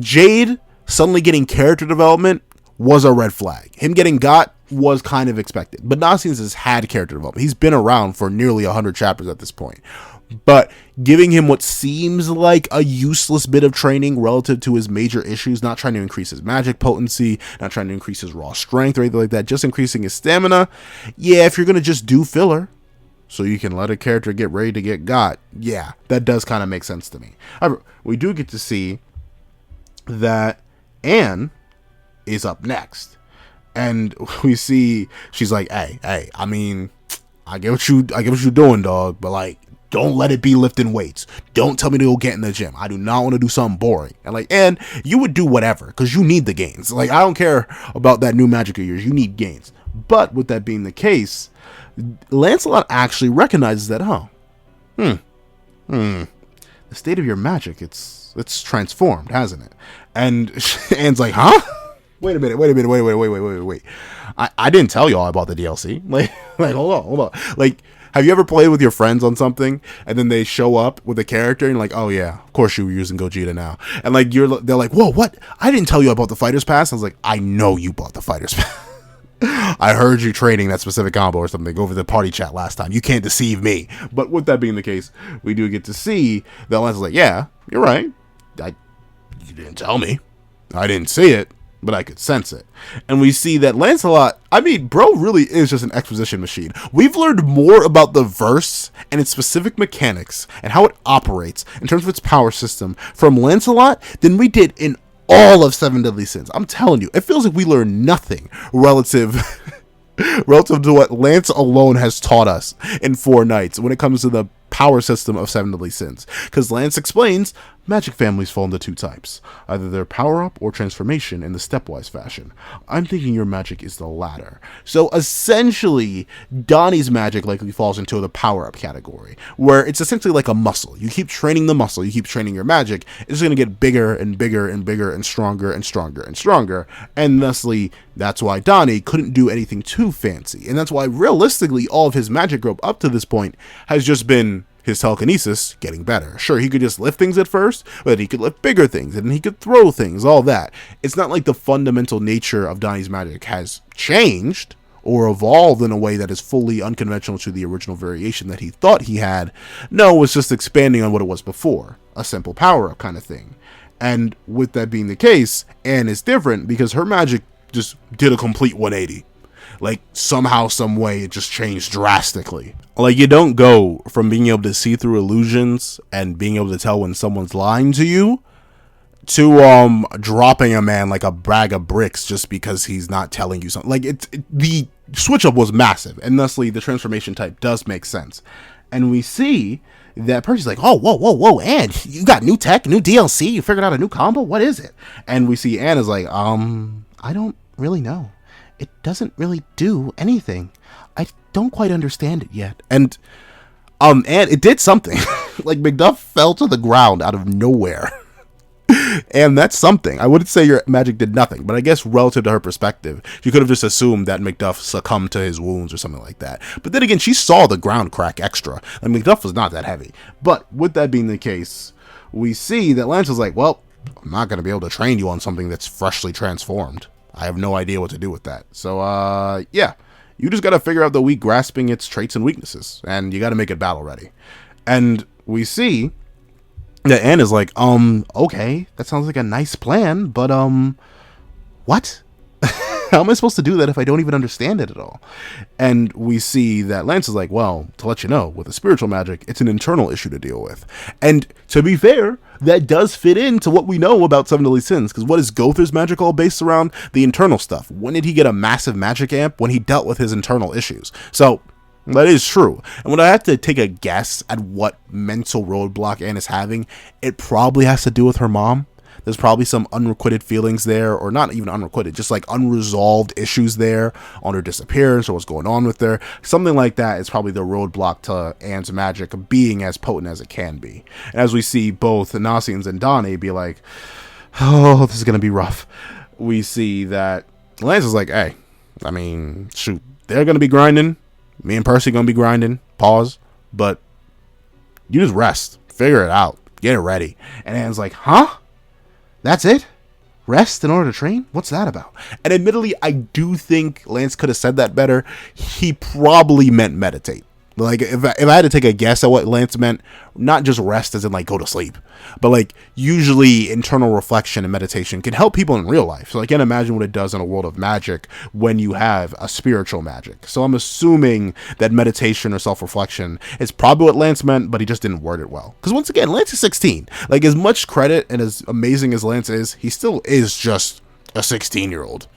Jade suddenly getting character development was a red flag. Him getting got was kind of expected. But Nasiens has had character development. He's been around for nearly 100 chapters at this point. But giving him what seems like a useless bit of training relative to his major issues, not trying to increase his magic potency, not trying to increase his raw strength or anything like that, just increasing his stamina. Yeah, if you're going to just do filler so you can let a character get ready to get got, yeah, that does kind of make sense to me. However, we do get to see that Anne is up next. And we see she's like, hey, I mean, I get what you're doing, dog, but like, don't let it be lifting weights. Don't tell me to go get in the gym. I do not want to do something boring. And like, and you would do whatever because you need the gains. Like, I don't care about that new magic of yours. You need gains. But with that being the case, Lancelot actually recognizes that, the state of your magic, it's transformed, hasn't it? And Anne's like, huh? Wait a minute. I didn't tell y'all about the DLC. Like, hold on. Like, have you ever played with your friends on something and then they show up with a character and you're like, oh yeah, of course you were using Gogeta now. And like, they're like, whoa, what? I didn't tell you about the Fighter's Pass. I was like, I know you bought the Fighter's Pass. I heard you trading that specific combo or something over the party chat last time. You can't deceive me. But with that being the case, we do get to see that Lance's like, yeah, you're right. You didn't tell me. I didn't see it, but I could sense it. And we see that Lancelot, I mean, bro really is just an exposition machine. We've learned more about the verse and its specific mechanics and how it operates in terms of its power system from Lancelot than we did in all of Seven Deadly Sins. I'm telling you, it feels like we learned nothing relative to what Lance alone has taught us in 4 nights when it comes to the power system of Seven Deadly Sins. Because Lance explains Magic families fall into two types, either their power-up or transformation in the stepwise fashion. I'm thinking your magic is the latter. So essentially, Donnie's magic likely falls into the power-up category, where it's essentially like a muscle. You keep training the muscle, you keep training your magic, it's going to get bigger and bigger and bigger and stronger and stronger and stronger, and thusly, that's why Donnie couldn't do anything too fancy, and that's why realistically all of his magic growth up to this point has just been his telekinesis getting better. Sure, he could just lift things at first, but he could lift bigger things, and he could throw things, all that. It's not like the fundamental nature of Donnie's magic has changed or evolved in a way that is fully unconventional to the original variation that he thought he had. No, it's just expanding on what it was before, a simple power-up kind of thing. And with that being the case, Anne is different because her magic just did a complete 180. Like, somehow, some way, it just changed drastically. Like, you don't go from being able to see through illusions and being able to tell when someone's lying to you to dropping a man like a bag of bricks just because he's not telling you something. Like, the switch up was massive, and thusly the transformation type does make sense. And we see that Percy's like, oh, whoa, Anne, you got new tech, new DLC, you figured out a new combo, what is it? And we see Anne is like, I don't really know. It doesn't really do anything. I don't quite understand it yet. And it did something. Like, Macduff fell to the ground out of nowhere. And that's something. I wouldn't say your magic did nothing, but I guess relative to her perspective, she could have just assumed that Macduff succumbed to his wounds or something like that. But then again, she saw the ground crack extra, and Macduff was not that heavy. But with that being the case, we see that Lance is like, well, I'm not going to be able to train you on something that's freshly transformed. I have no idea what to do with that. So, yeah, you just got to figure out the weak grasping its traits and weaknesses, and you got to make it battle ready. And we see that Anne is like, okay, that sounds like a nice plan, but, what? How am I supposed to do that if I don't even understand it at all? And we see that Lance is like, well, to let you know, with the spiritual magic, it's an internal issue to deal with. And to be fair, that does fit into what we know about Seven Deadly Sins, because what is Gother's magic all based around? The internal stuff. When did he get a massive magic amp? When he dealt with his internal issues. So, that is true. And when I have to take a guess at what mental roadblock Anne is having, it probably has to do with her mom. There's probably some unrequited feelings there, or not even unrequited, just like unresolved issues there on her disappearance or what's going on with her. Something like that is probably the roadblock to Anne's magic being as potent as it can be. And as we see both Nasians and Donnie be like, oh, this is going to be rough, we see that Lance is like, hey, I mean, shoot, they're going to be grinding. Me and Percy going to be grinding. Pause. But you just rest. Figure it out. Get it ready. And Anne's like, huh? That's it? Rest in order to train? What's that about? And admittedly, I do think Lance could have said that better. He probably meant meditate. Like, if I had to take a guess at what Lance meant, not just rest as in, like, go to sleep, but, like, usually internal reflection and meditation can help people in real life. So I can't imagine what it does in a world of magic when you have a spiritual magic. So I'm assuming that meditation or self-reflection is probably what Lance meant, but he just didn't word it well. Because once again, Lance is 16. Like, as much credit and as amazing as Lance is, he still is just a 16-year-old.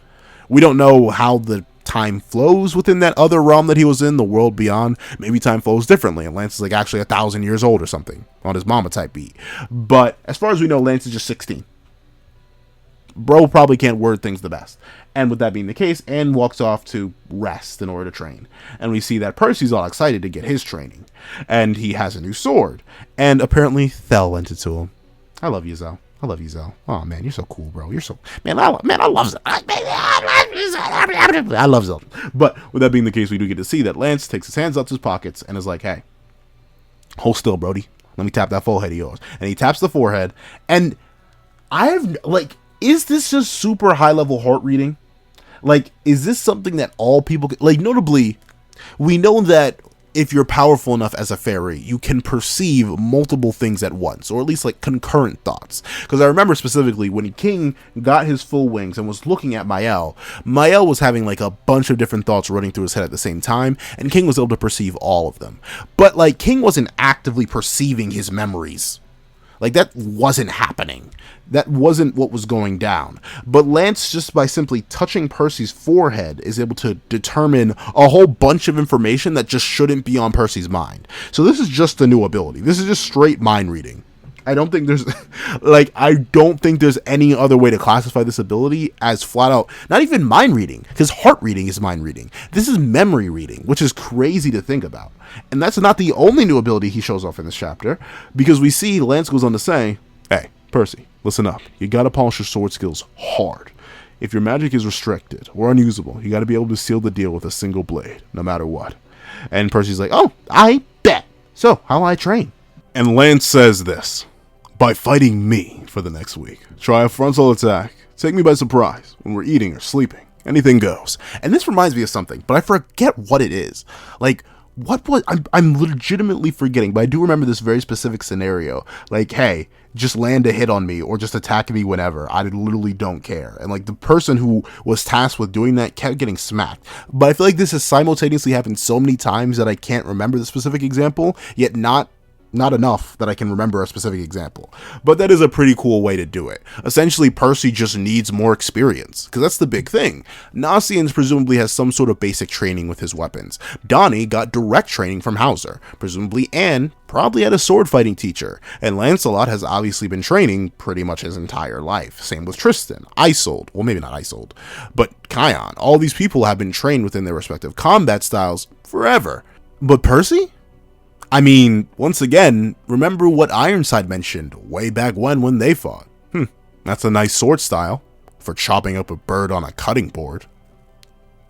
We don't know how the time flows within that other realm that he was in, the world beyond. Maybe time flows differently, and Lance is like actually 1,000 years old or something on his mama type beat. But as far as we know, Lance is just 16. Bro probably can't word things the best. And with that being the case, Anne walks off to rest in order to train. And we see that Percy's all excited to get his training. And he has a new sword. And apparently Thel lent it to him. I love you, Zell. I love you, Zell. Oh, man, you're so cool, bro. You're so... Man, I love Zell. I love Zell. But with that being the case, we do get to see that Lance takes his hands out to his pockets and is like, hey, hold still, Brody. Let me tap that forehead of yours. And he taps the forehead. And is this just super high-level heart reading? Like, is this something that all people... Like, notably, we know that if you're powerful enough as a fairy, you can perceive multiple things at once, or at least like concurrent thoughts. Because I remember specifically when King got his full wings and was looking at Mael was having like a bunch of different thoughts running through his head at the same time, and King was able to perceive all of them. But like King wasn't actively perceiving his memories. Like, that wasn't happening. That wasn't what was going down. But Lance, just by simply touching Percy's forehead, is able to determine a whole bunch of information that just shouldn't be on Percy's mind. So this is just a new ability. This is just straight mind reading. I don't think there's like, I don't think there's any other way to classify this ability as flat out, not even mind reading, because heart reading is mind reading. This is memory reading, which is crazy to think about. And that's not the only new ability he shows off in this chapter, because we see Lance goes on to say, hey, Percy, listen up. You gotta polish your sword skills hard. If your magic is restricted or unusable, you gotta be able to seal the deal with a single blade, no matter what. And Percy's like, oh, I bet. So, how'll I train? And Lance says this. By fighting me for the next week. Try a frontal attack. Take me by surprise when we're eating or sleeping. Anything goes. And this reminds me of something, but I forget what it is. Like, what was... I'm legitimately forgetting, but I do remember this very specific scenario. Like, hey, just land a hit on me or just attack me whenever. I literally don't care. And, like, the person who was tasked with doing that kept getting smacked. But I feel like this has simultaneously happened so many times that I can't remember the specific example, yet not enough that I can remember a specific example. But that is a pretty cool way to do it. Essentially, Percy just needs more experience, because that's the big thing. Nasians presumably has some sort of basic training with his weapons. Donnie got direct training from Hauser. Presumably Anne probably had a sword fighting teacher. And Lancelot has obviously been training pretty much his entire life. Same with Tristan, Isolde, well maybe not Isolde, but Chion. All these people have been trained within their respective combat styles forever. But Percy? I mean, once again, remember what Ironside mentioned way back when they fought. That's a nice sword style for chopping up a bird on a cutting board.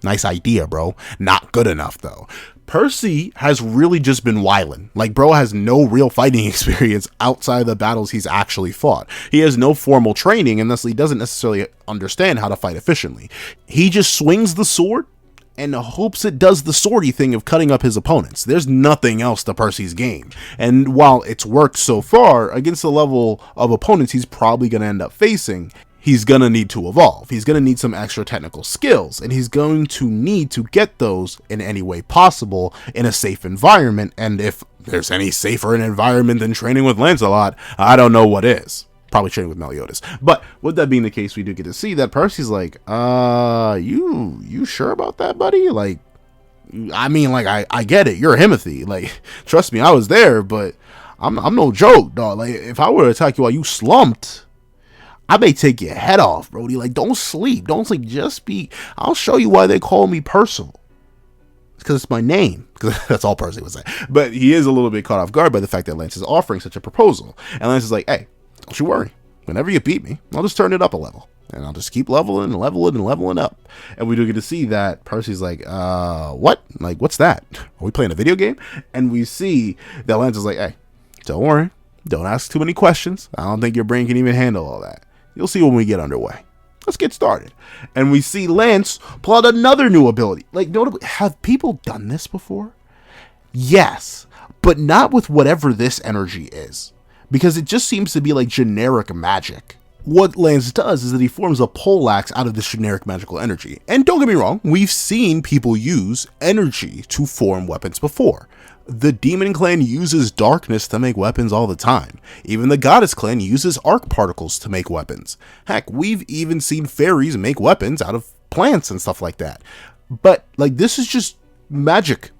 Nice idea, bro. Not good enough, though. Percy has really just been wildin'. Like, bro has no real fighting experience outside of the battles he's actually fought. He has no formal training, and thus he doesn't necessarily understand how to fight efficiently. He just swings the sword and hopes it does the swordy thing of cutting up his opponents. There's nothing else to Percy's game. And while it's worked so far, against the level of opponents he's probably going to end up facing, he's going to need to evolve. He's going to need some extra technical skills, and he's going to need to get those in any way possible in a safe environment. And if there's any safer an environment than training with Lancelot, I don't know what is. Probably training with Meliodas. But with that being the case, we do get to see that Percy's like, you sure about that, buddy? Like, I mean, like, I get it. You're a Himothy. Like, trust me, I was there, but I'm no joke, dog. Like, if I were to attack you while you slumped, I may take your head off, Brody. Like, don't sleep. Don't sleep. Just be. I'll show you why they call me Percival. It's because it's my name. Because that's all Percy would say. But he is a little bit caught off guard by the fact that Lance is offering such a proposal. And Lance is like, hey, don't you worry. Whenever you beat me, I'll just turn it up a level. And I'll just keep leveling up. And we do get to see that Percy's like, what? Like, what's that? Are we playing a video game? And we see that Lance is like, hey, don't worry. Don't ask too many questions. I don't think your brain can even handle all that. You'll see when we get underway. Let's get started. And we see Lance pull out another new ability. Like, notably, have people done this before? Yes, but not with whatever this energy is. Because it just seems to be like generic magic. What Lance does is that he forms a poleaxe out of this generic magical energy. And don't get me wrong, we've seen people use energy to form weapons before. The Demon Clan uses darkness to make weapons all the time. Even the Goddess Clan uses arc particles to make weapons. Heck, we've even seen fairies make weapons out of plants and stuff like that. But, like, this is just magic.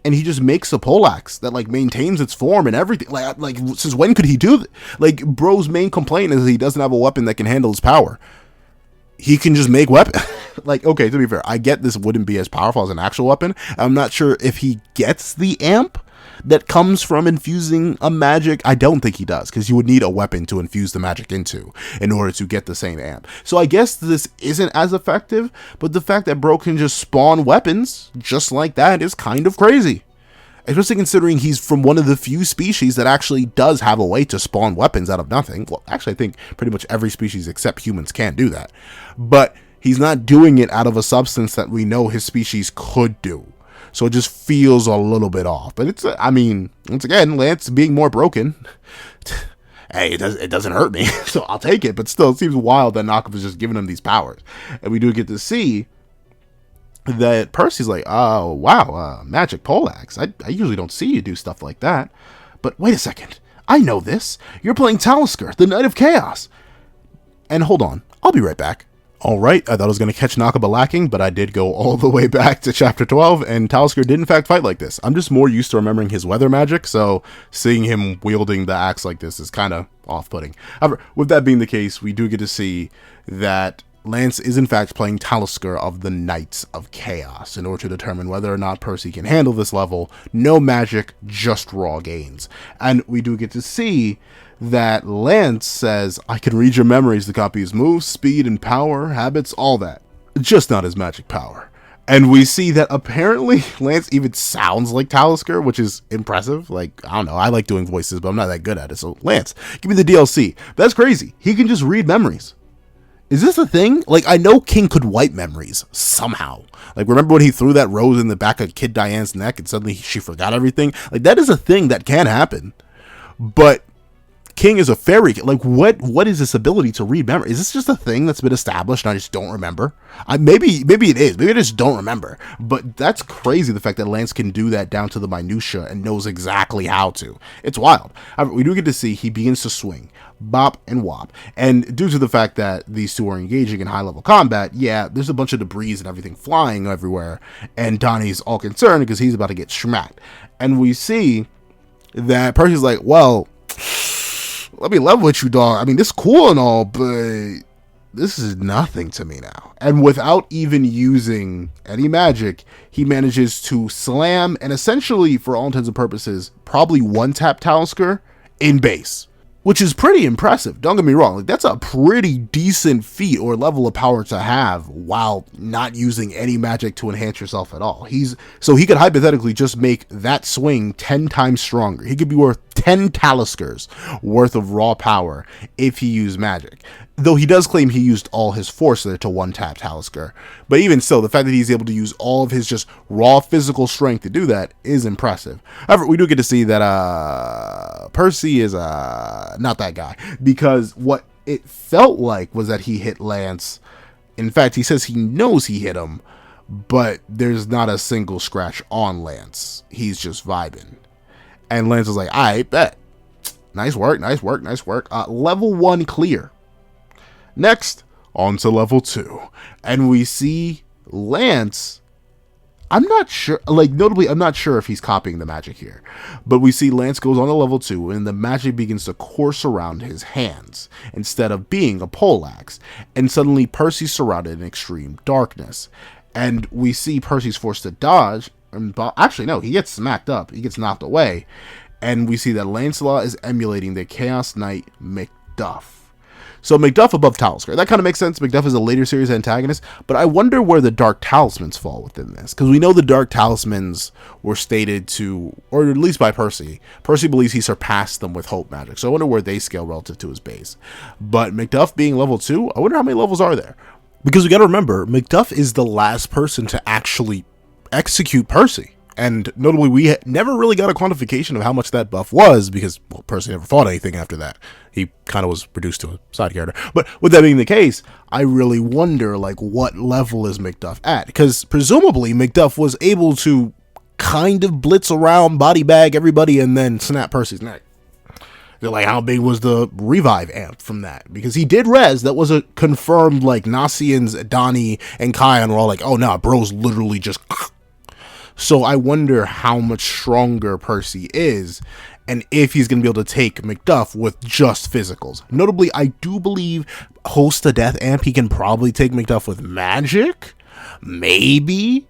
And he just makes a poleaxe that, like, maintains its form and everything. Like since when could he do that? Like, bro's main complaint is he doesn't have a weapon that can handle his power. He can just make weapons. Like, okay, to be fair, I get this wouldn't be as powerful as an actual weapon. I'm not sure if he gets the amp that comes from infusing a magic. I don't think he does, because you would need a weapon to infuse the magic into in order to get the same amp. So I guess this isn't as effective, but the fact that bro can just spawn weapons just like that is kind of crazy. Especially considering he's from one of the few species that actually does have a way to spawn weapons out of nothing. Well, actually, I think pretty much every species except humans can do that. But he's not doing it out of a substance that we know his species could do. So it just feels a little bit off. But it's, I mean, once again, Lance being more broken. Hey, it doesn't hurt me. So I'll take it. But still, it seems wild that Knockoff is just giving him these powers. And we do get to see that Percy's like, oh, wow, magic poleaxe. I usually don't see you do stuff like that. But wait a second. I know this. You're playing Talisker, the Knight of Chaos. And hold on. I'll be right back. Alright, I thought I was going to catch Nakaba lacking, but I did go all the way back to chapter 12, and Talisker did in fact fight like this. I'm just more used to remembering his weather magic, so seeing him wielding the axe like this is kind of off-putting. However, with that being the case, we do get to see that Lance is in fact playing Talisker of the Knights of Chaos in order to determine whether or not Percy can handle this level. No magic, just raw gains. And we do get to see that Lance says, I can read your memories to copy his moves, speed and power, habits, all that. Just not his magic power. And we see that apparently Lance even sounds like Talisker, which is impressive. Like, I don't know, I like doing voices, but I'm not that good at it. So Lance, give me the DLC. That's crazy. He can just read memories. Is this a thing? Like, I know King could wipe memories somehow. Like, remember when he threw that rose in the back of Kid Diane's neck and suddenly she forgot everything? Like, that is a thing that can happen. But King is a fairy. Like, what is this ability to read memory? Is this just a thing that's been established and I just don't remember? Maybe it is. Maybe I just don't remember. But that's crazy, the fact that Lance can do that down to the minutia and knows exactly how to. It's wild. However, we do get to see he begins to swing. Bop and wop. And due to the fact that these two are engaging in high-level combat, yeah, there's a bunch of debris and everything flying everywhere. And Donnie's all concerned because he's about to get smacked. And we see that Percy's like, well, let me level with you, dog. I mean, this is cool and all, but this is nothing to me now. And without even using any magic, he manages to slam and essentially, for all intents and purposes, probably one-tap Talisker in base. Which is pretty impressive. Don't get me wrong. Like, that's a pretty decent feat or level of power to have while not using any magic to enhance yourself at all. So he could hypothetically just make that swing 10 times stronger. He could be worth 10 Taliskers worth of raw power if he used magic. Though he does claim he used all his force there to one-tap Talisker. But even still, the fact that he's able to use all of his just raw physical strength to do that is impressive. However, we do get to see that Percy is not that guy. Because what it felt like was that he hit Lance. In fact, he says he knows he hit him, but there's not a single scratch on Lance. He's just vibing. And Lance is like, I bet. Nice work, nice work, nice work. Level 1 clear. Next, on to level 2. And we see Lance. I'm not sure, like, notably, I'm not sure if he's copying the magic here. But we see Lance goes on to level 2, and the magic begins to course around his hands, instead of being a poleaxe. And suddenly, Percy's surrounded in extreme darkness. And we see Percy's forced to dodge. Actually, no, he gets smacked up. He gets knocked away. And we see that Lancelot is emulating the Chaos Knight Macduff. So Macduff above Talisker. That kind of makes sense. Macduff is a later series antagonist, but I wonder where the Dark Talismans fall within this. Because we know the Dark Talismans were stated to, or at least by Percy. Percy believes he surpassed them with Hope Magic. So I wonder where they scale relative to his base. But Macduff being level 2, I wonder how many levels are there. Because we got to remember, Macduff is the last person to actually execute Percy. And notably, we never really got a quantification of how much that buff was because, well, Percy never fought anything after that. He kind of was reduced to a side character. But with that being the case, I really wonder, like, what level is Macduff at? Because presumably, Macduff was able to kind of blitz around, body bag everybody, and then snap Percy's neck. They're like, how big was the revive amp from that? Because he did res. That was a confirmed, like, Nasians, Donnie, and chion were all like, oh, no, bro's literally just... So I wonder how much stronger Percy is and if he's going to be able to take Macduff with just physicals. Notably, I do believe Host to Death Amp, he can probably take Macduff with magic. Maybe.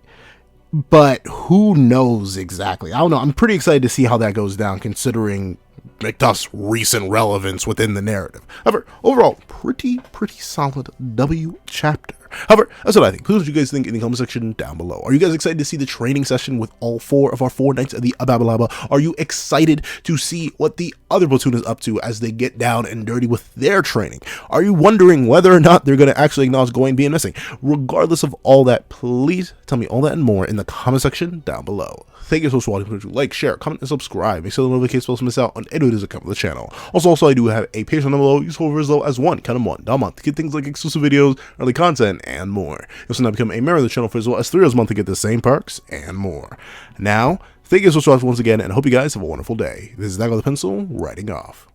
But who knows exactly? I don't know. I'm pretty excited to see how that goes down considering Macduff's recent relevance within the narrative. However, overall, pretty solid W chapter. However, that's what I think. Please what you guys think in the comment section down below. Are you guys excited to see the training session with all 4 of our 4 Knights of the Ababalaba? Are you excited to see what the other platoon is up to as they get down and dirty with their training? Are you wondering whether or not they're going to actually acknowledge Gawain being missing? Regardless of all that, please tell me all that and more in the comment section down below. Thank you so much for watching. Please like, share, comment, and subscribe. Make sure the notifications to miss out on any videos that come to the channel. Also, I do have a Patreon down below, useful for as low as $1 a month to get things like exclusive videos, early content, and more. You'll also now become a member of the channel for as well as $3 a month to get the same perks and more. Now, thank you so much for watching once again, and I hope you guys have a wonderful day. This is Nasiens the Pencil, writing off.